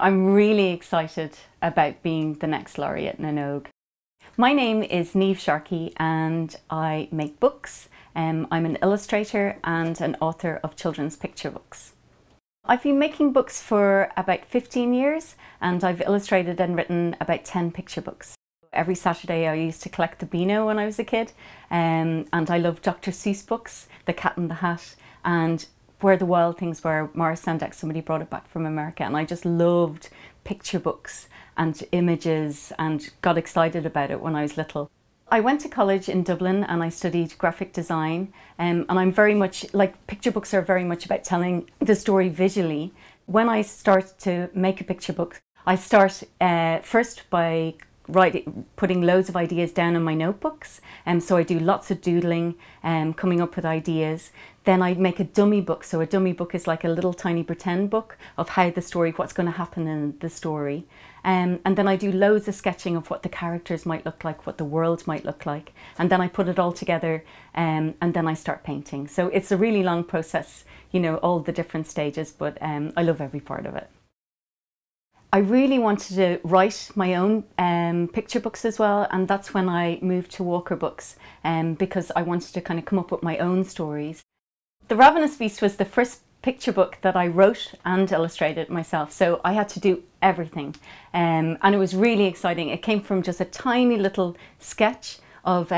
I'm really excited about being the next laureate in An Óg. My name is Niamh Sharkey and I make books. I'm an illustrator and an author of children's picture books. I've been making books for about 15 years and I've illustrated and written about 10 picture books. Every Saturday I used to collect the Beano when I was a kid, and I love Dr. Seuss books, The Cat in the Hat and Where the Wild Things Were. Maurice Sendak, somebody brought it back from America, and I just loved picture books and images and got excited about it when I was little. I went to college in Dublin and I studied graphic design, and I'm very much, picture books are very much about telling the story visually. When I start to make a picture book, I start first by putting loads of ideas down in my notebooks, and so I do lots of doodling and coming up with ideas. Then I make a dummy book. So a dummy book is like a little tiny pretend book of how the story, what's going to happen in the story. And then I do loads of sketching of what the characters might look like, what the world might look like. And then I put it all together and then I start painting. So it's a really long process, you know, all the different stages, but I love every part of it. I really wanted to write my own picture books as well, and that's when I moved to Walker Books because I wanted to kind of come up with my own stories. The Ravenous Beast was the first picture book that I wrote and illustrated myself, so I had to do everything, and it was really exciting. It came from just a tiny little sketch of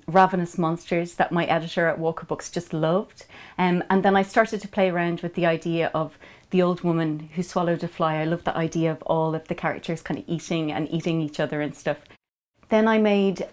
ravenous monsters that my editor at Walker Books just loved, and then I started to play around with the idea of the old woman who swallowed a fly. I love the idea of all of the characters kind of eating each other and stuff. Then I made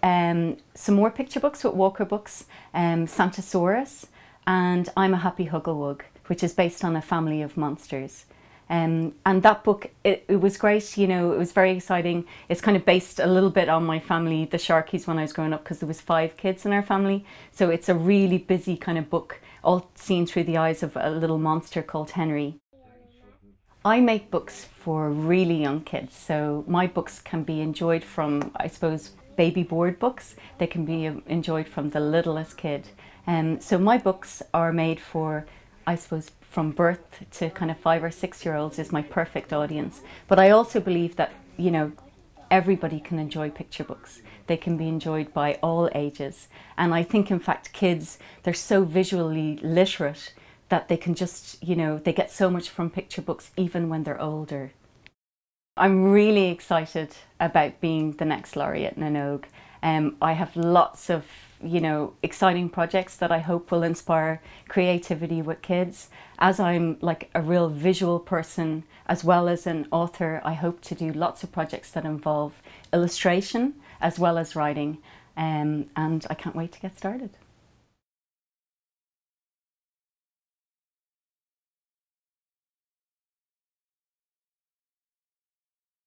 some more picture books with Walker Books, Santasaurus and I'm a Happy Hugglewug, which is based on a family of monsters. And that book, it was great, you know, it was very exciting. It's kind of based a little bit on my family, the Sharkeys, when I was growing up, because there was 5 kids in our family. So it's a really busy kind of book, all seen through the eyes of a little monster called Henry. I make books for really young kids, so my books can be enjoyed from, I suppose, baby board books. They can be enjoyed from the littlest kid. So my books are made for, I suppose, from birth to kind of 5 or 6 year olds is my perfect audience. But I also believe that, you know, everybody can enjoy picture books. They can be enjoyed by all ages. And I think, in fact, kids, they're so visually literate that they can just, you know, they get so much from picture books even when they're older. I'm really excited about being the next laureate in An Óg. I have lots of, you know, exciting projects that I hope will inspire creativity with kids. As I'm like a real visual person as well as an author, I hope to do lots of projects that involve illustration as well as writing, and I can't wait to get started.